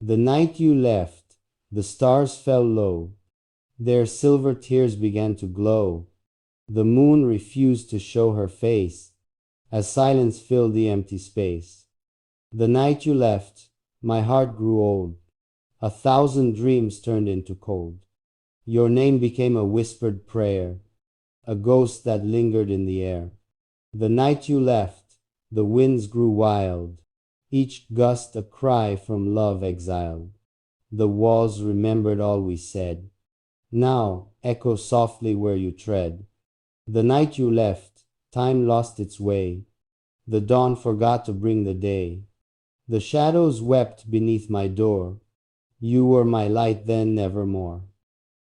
The night you left, the stars fell low. Their silver tears began to glow. The moon refused to show her face, as silence filled the empty space. The night you left, my heart grew old. 1,000 dreams turned into cold. Your name became a whispered prayer, a ghost that lingered in the air. The night you left, the winds grew wild, each gust a cry from love exiled. The walls remembered all we said, now echo softly where you tread. The night you left, time lost its way. The dawn forgot to bring the day. The shadows wept beneath my door. You were my light then, nevermore.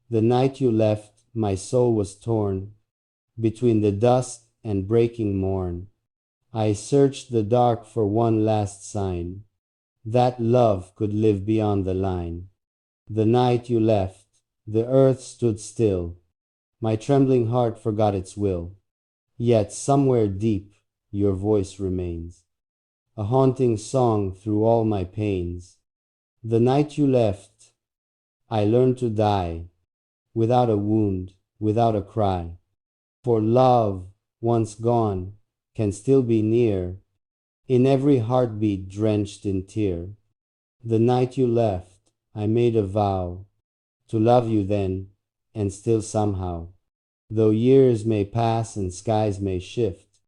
The night you left, my soul was torn between the dusk and breaking morn. I searched the dark for one last sign that love could live beyond the line. The night you left, the earth stood still. My trembling heart forgot its will. Yet somewhere deep, your voice remains, a haunting song through all my pains. The night you left, I learned to die, without a wound, without a cry. For love, once gone, can still be near, in every heartbeat drenched in tear. The night you left, I made a vow to love you then, and still somehow. Though years may pass and skies may shift,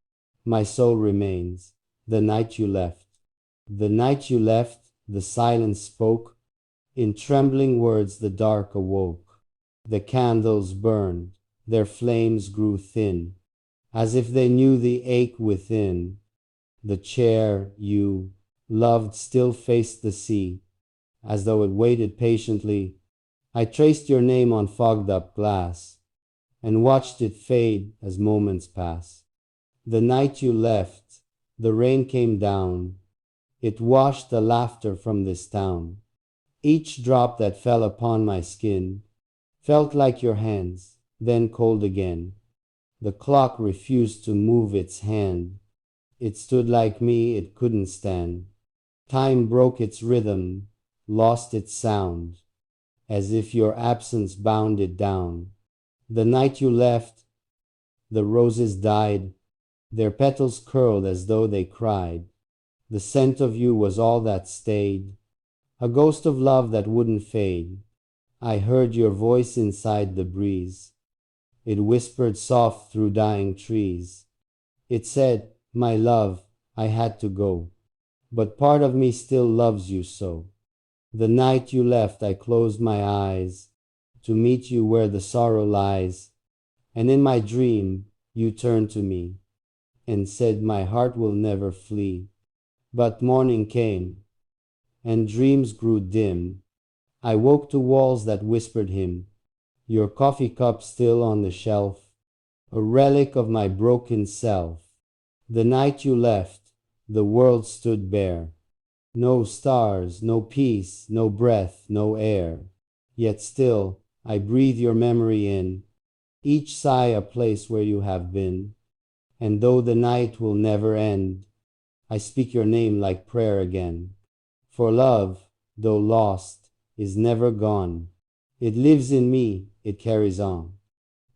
my soul remains, the night you left. The night you left, the silence spoke, in trembling words the dark awoke. The candles burned, their flames grew thin, as if they knew the ache within. The chair you loved still faced the sea, as though it waited patiently. I traced your name on fogged up glass, and watched it fade as moments pass. The night you left, the rain came down. It washed the laughter from this town. Each drop that fell upon my skin felt like your hands, then cold again. The clock refused to move its hand. It stood like me, it couldn't stand. Time broke its rhythm, lost its sound, as if your absence bound it down. The night you left, the roses died, their petals curled as though they cried. The scent of you was all that stayed, a ghost of love that wouldn't fade. I heard your voice inside the breeze. It whispered soft through dying trees. It said, my love, I had to go, but part of me still loves you so. The night you left, I closed my eyes to meet you where the sorrow lies, and in my dream you turned to me and said, my heart will never flee. But morning came, and dreams grew dim. I woke to walls that whispered him, your coffee cup still on the shelf, a relic of my broken self. The night you left, the world stood bare. No stars, no peace, no breath, no air. Yet still, I breathe your memory in, each sigh a place where you have been. And though the night will never end, I speak your name like prayer again. For love, though lost, is never gone. It lives in me, it carries on.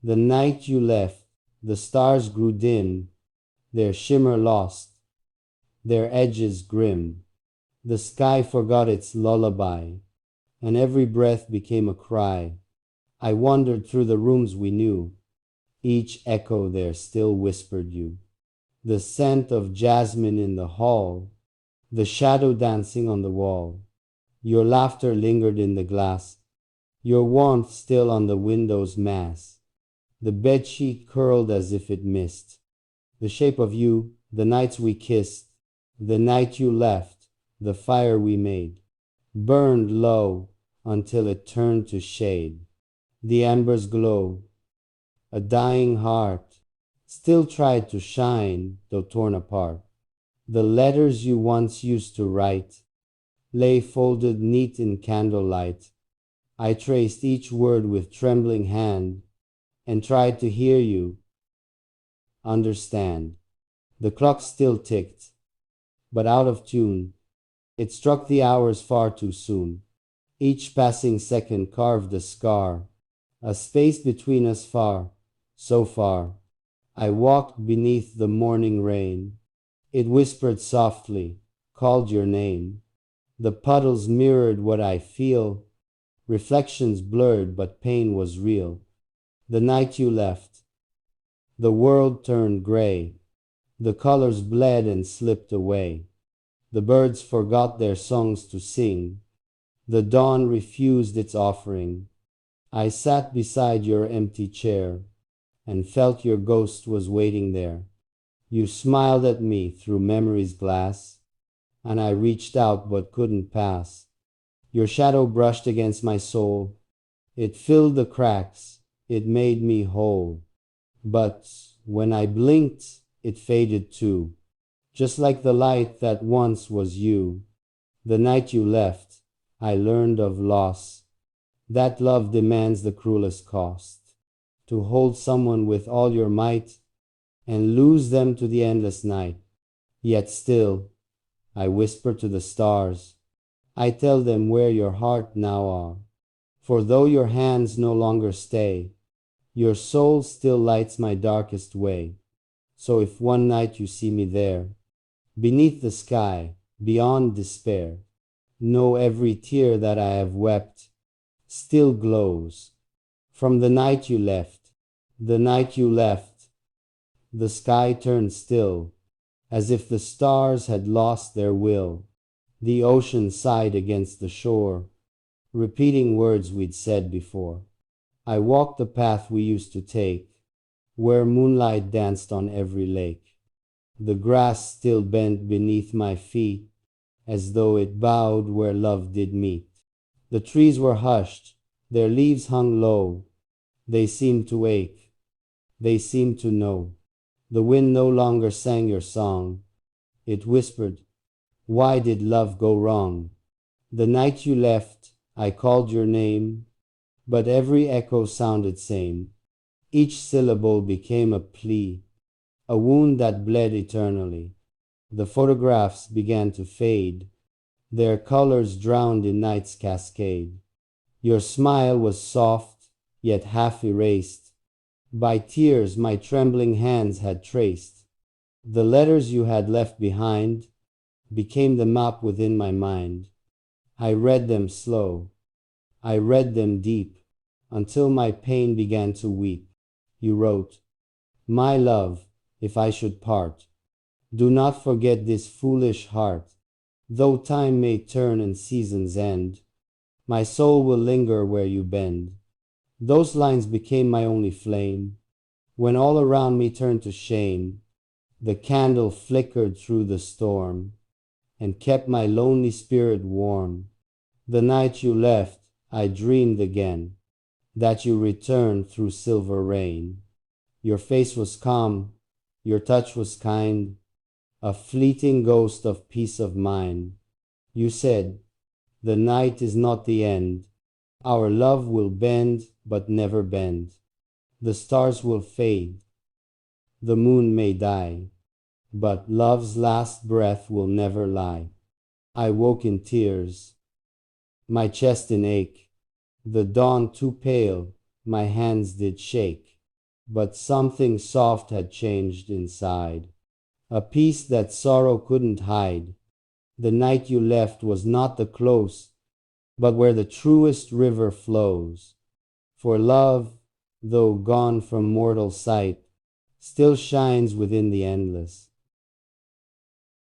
The night you left, the stars grew dim, their shimmer lost, their edges grim. The sky forgot its lullaby, and every breath became a cry. I wandered through the rooms we knew, each echo there still whispered you. The scent of jasmine in the hall, the shadow dancing on the wall. Your laughter lingered in the glass, your warmth still on the window's mass. The bedsheet curled as if it missed the shape of you, the nights we kissed. The night you left, the fire we made, burned low until it turned to shade. The embers glow, a dying heart still tried to shine, though torn apart. The letters you once used to write lay folded neat in candlelight. I traced each word with trembling hand and tried to hear you, understand. The clock still ticked, but out of tune. It struck the hours far too soon. Each passing second carved a scar, a space between us far, so far. I walked beneath the morning rain. It whispered softly, called your name. The puddles mirrored what I feel, reflections blurred but pain was real. The night you left, the world turned gray. The colors bled and slipped away. The birds forgot their songs to sing. The dawn refused its offering. I sat beside your empty chair and felt your ghost was waiting there. You smiled at me through memory's glass, and I reached out but couldn't pass. Your shadow brushed against my soul. It filled the cracks, it made me whole. But when I blinked, it faded too, just like the light that once was you. The night you left, I learned of loss, that love demands the cruelest cost. To hold someone with all your might and lose them to the endless night. Yet still, I whisper to the stars, I tell them where your heart now are. For though your hands no longer stay, your soul still lights my darkest way. So if one night you see me there, beneath the sky, beyond despair, know every tear that I have wept still glows from the night you left. The night you left, the sky turned still, as if the stars had lost their will. The ocean sighed against the shore, repeating words we'd said before. I walked the path we used to take, where moonlight danced on every lake. The grass still bent beneath my feet, as though it bowed where love did meet. The trees were hushed, their leaves hung low. They seemed to ache, they seemed to know. The wind no longer sang your song. It whispered, why did love go wrong? The night you left, I called your name, but every echo sounded same. Each syllable became a plea, a wound that bled eternally. The photographs began to fade, their colors drowned in night's cascade. Your smile was soft, yet half erased, by tears my trembling hands had traced. The letters you had left behind became the map within my mind. I read them slow, I read them deep, until my pain began to weep. You wrote, my love, if I should part, do not forget this foolish heart. Though time may turn and seasons end, my soul will linger where you bend. Those lines became my only flame. When all around me turned to shame, the candle flickered through the storm and kept my lonely spirit warm. The night you left, I dreamed again that you returned through silver rain. Your face was calm, your touch was kind, a fleeting ghost of peace of mind. You said, the night is not the end. Our love will bend but never bend. The stars will fade, the moon may die, but love's last breath will never lie. I woke in tears, my chest in ache, the dawn too pale, my hands did shake. But something soft had changed inside, a peace that sorrow couldn't hide. The night you left was not the close, but where the truest river flows. For love, though gone from mortal sight, still shines within the endless.